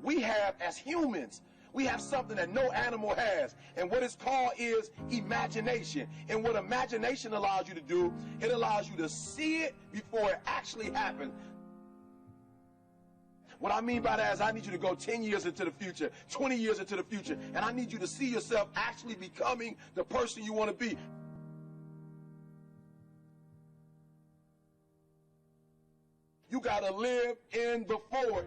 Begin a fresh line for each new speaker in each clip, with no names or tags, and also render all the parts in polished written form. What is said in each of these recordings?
we have as humans, we have something that no animal has. And what it's called is imagination. And what imagination allows you to do, it allows you to see it before it actually happens. What I mean by that is I need you to go 10 years into the future, 20 years into the future, and I need you to see yourself actually becoming the person you want to be. You got to live in the forward.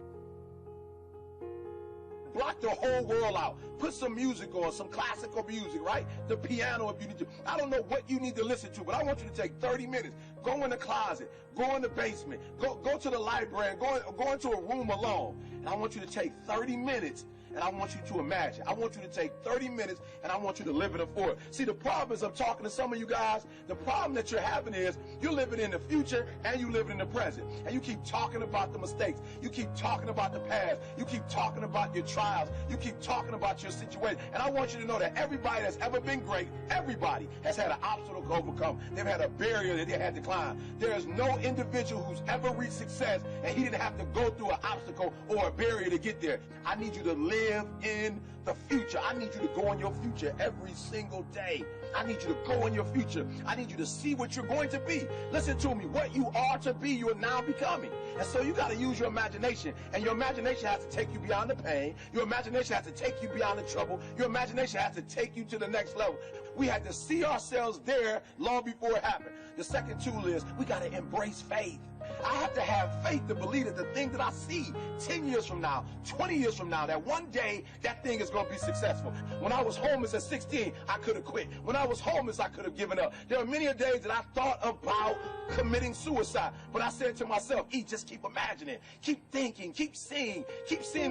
Block the whole world out. Put some music on, some classical music, right? The piano if you need to. I don't know what you need to listen to, but I want you to take 30 minutes. Go in the closet. Go in the basement. Go to the library. Go into a room alone. And I want you to take 30 minutes. And I want you to imagine. I want you to take 30 minutes and I want you to live in the forward. See, the problem is I'm talking to some of you guys. The problem that you're having is you're living in the future and you living in the present. And you keep talking about the mistakes. You keep talking about the past. You keep talking about your trials. You keep talking about your situation. And I want you to know that everybody that's ever been great, everybody has had an obstacle to overcome. They've had a barrier that they had to climb. There is no individual who's ever reached success and he didn't have to go through an obstacle or a barrier to get there. I need you to live in the future. I need you to go in your future every single day. I need you to go in your future. I need you to see what you're going to be. Listen to me. What you are to be, you are now becoming. And so you got to use your imagination. And your imagination has to take you beyond the pain. Your imagination has to take you beyond the trouble. Your imagination has to take you to the next level. We had to see ourselves there long before it happened. The second tool is we got to embrace faith. I have to have faith to believe that the thing that I see 10 years from now, 20 years from now, that one day that thing is going to be successful. When I was homeless at 16, I could have quit. When I was homeless, I could have given up. There are many days that I thought about committing suicide. But I said to myself, just keep imagining, keep thinking, keep seeing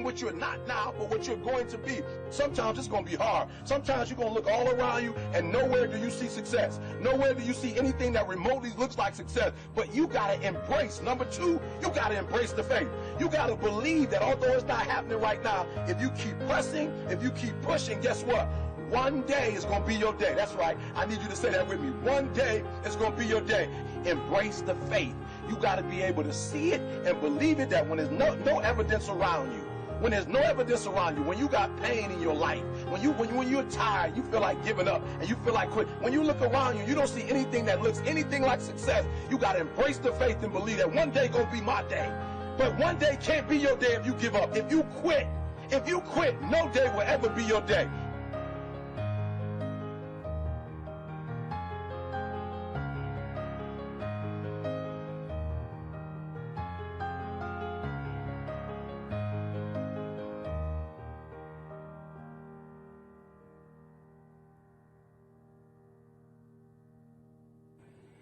what you're not now, but what you're going to be. Sometimes it's going to be hard. Sometimes you're going to look all around you and nowhere do you see success. Nowhere do you see anything that remotely looks like success. But you got to embrace. Number two, you got to embrace the faith. You got to believe that although it's not happening right now, if you keep pressing, if you keep pushing, guess what? One day is going to be your day. That's right. I need you to say that with me. One day is going to be your day. Embrace the faith. You got to be able to see it and believe it, that when there's no evidence around you, when there's no evidence around you, when you got pain in your life, when you're tired, you feel like giving up and you feel like quit. When you look around you, you don't see anything that looks anything like success. You got to embrace the faith and believe that one day gonna be my day. But one day can't be your day if you give up. If you quit, no day will ever be your day.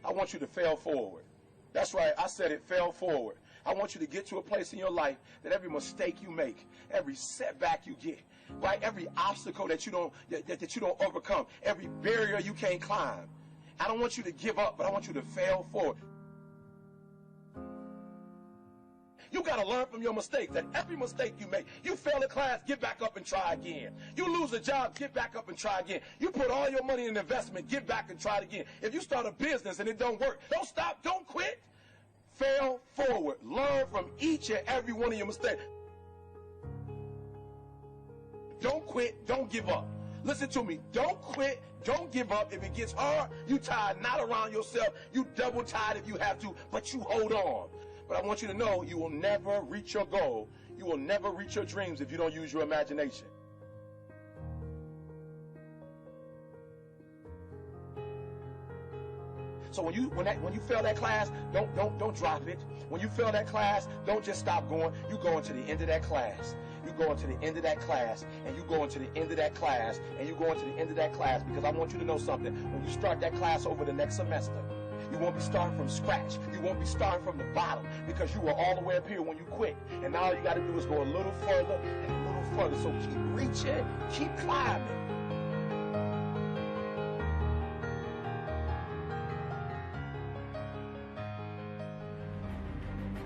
I want you to fail forward. That's right, I said it, fail forward. I want you to get to a place in your life that every mistake you make, every setback you get, right, every obstacle that you don't overcome, every barrier you can't climb. I don't want you to give up, but I want you to fail forward. You got to learn from your mistakes, that every mistake you make, you fail a class, get back up and try again. You lose a job, get back up and try again. You put all your money in investment, get back and try it again. If you start a business and it don't work, don't stop, don't quit. Fail forward. Learn from each and every one of your mistakes. Don't quit, don't give up. Listen to me, don't quit, don't give up. If it gets hard, you tie a knot around yourself, you double tie it if you have to, but you hold on. But I want you to know you will never reach your goal. You will never reach your dreams if you don't use your imagination. So when you fail that class, don't drop it. When you fail that class, don't just stop going. You go into the end of that class. You go into the end of that class, and you go into the end of that class, and you go into the end of that class, because I want you to know something. When you start that class over the next semester, you won't be starting from scratch. You won't be starting from the bottom, because you were all the way up here when you quit. And now all you got to do is go a little further and a little further. So keep reaching, keep climbing.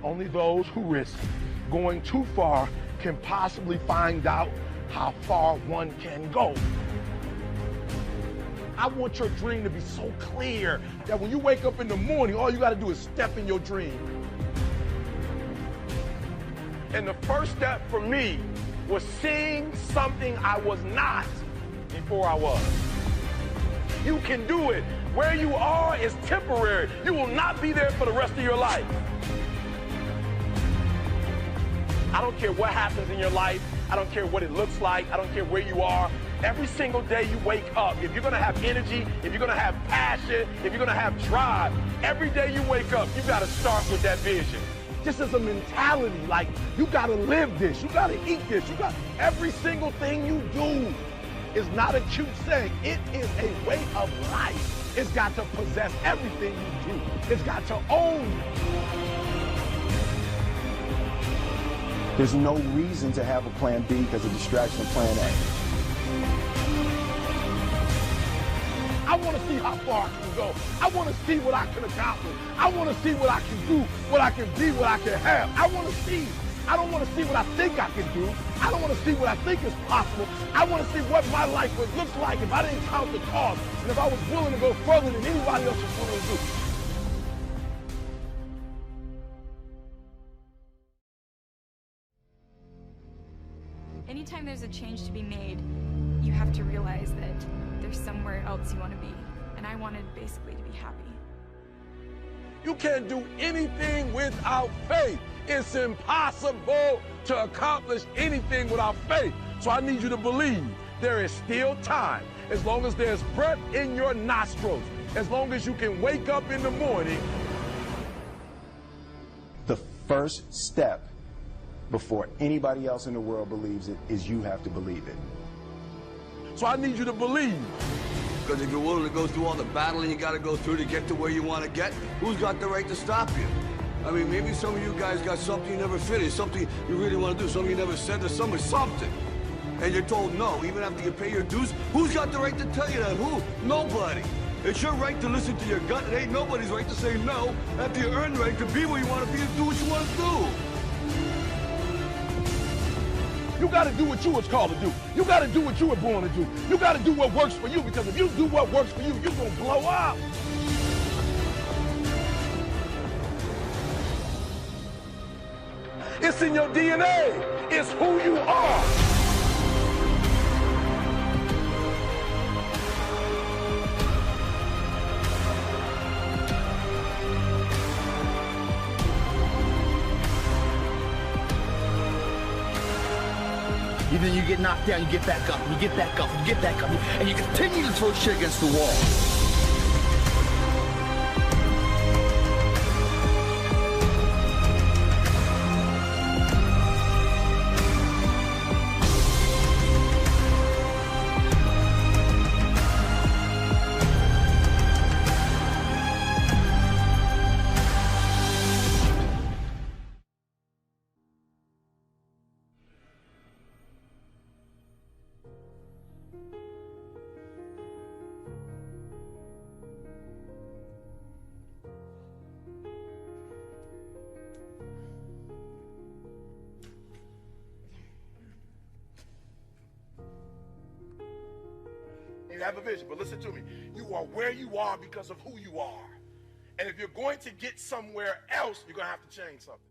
Only those who risk going too far can possibly find out how far one can go. I want your dream to be so clear that when you wake up in the morning, all you got to do is step in your dream. And the first step for me was seeing something I was not before I was. You can do it. Where you are is temporary. You will not be there for the rest of your life. I don't care what happens in your life. I don't care what it looks like. I don't care where you are. Every single day you wake up, if you're gonna have energy, if you're gonna have passion, if you're gonna have drive, every day you wake up, you gotta start with that vision. Just as a mentality, like you gotta live this, you gotta eat this, every single thing you do is not a cute saying. It is a way of life. It's got to possess everything you do. It's got to own you.
There's no reason to have a plan B because of distraction of plan A.
I want to see how far I can go. I want to see what I can accomplish. I want to see what I can do, what I can be, what I can have. I want to see. I don't want to see what I think I can do. I don't want to see what I think is possible. I want to see what my life would look like if I didn't count the cost and if I was willing to go further than anybody else was willing to do.
Anytime there's a change to be made, you have to realize that there's somewhere else you want to be. And I wanted basically to be happy.
You can't do anything without faith. It's impossible to accomplish anything without faith. So I need you to believe there is still time. As long as there's breath in your nostrils, as long as you can wake up in the morning.
The first step before anybody else in the world believes it is you have to believe it.
So I need you to believe.
Because if you're willing to go through all the battling you got to go through to get to where you want to get, who's got the right to stop you? I mean, maybe some of you guys got something you never finished, something you really want to do, something you never said to somebody, something. And you're told no, even after you pay your dues. Who's got the right to tell you that? Who? Nobody. It's your right to listen to your gut. It ain't nobody's right to say no after you earn the right to be where you want to be and do what you want to do.
You got to do what you was called to do. You got to do what you were born to do. You got to do what works for you, because if you do what works for you, you're going to blow up. It's in your DNA. It's who you are.
Either you get knocked down, you get back up, and you get back up, and you get back up, and you continue to throw shit against the wall.
You have a vision, but listen to me. You are where you are because of who you are. And if you're going to get somewhere else, you're going to have to change something.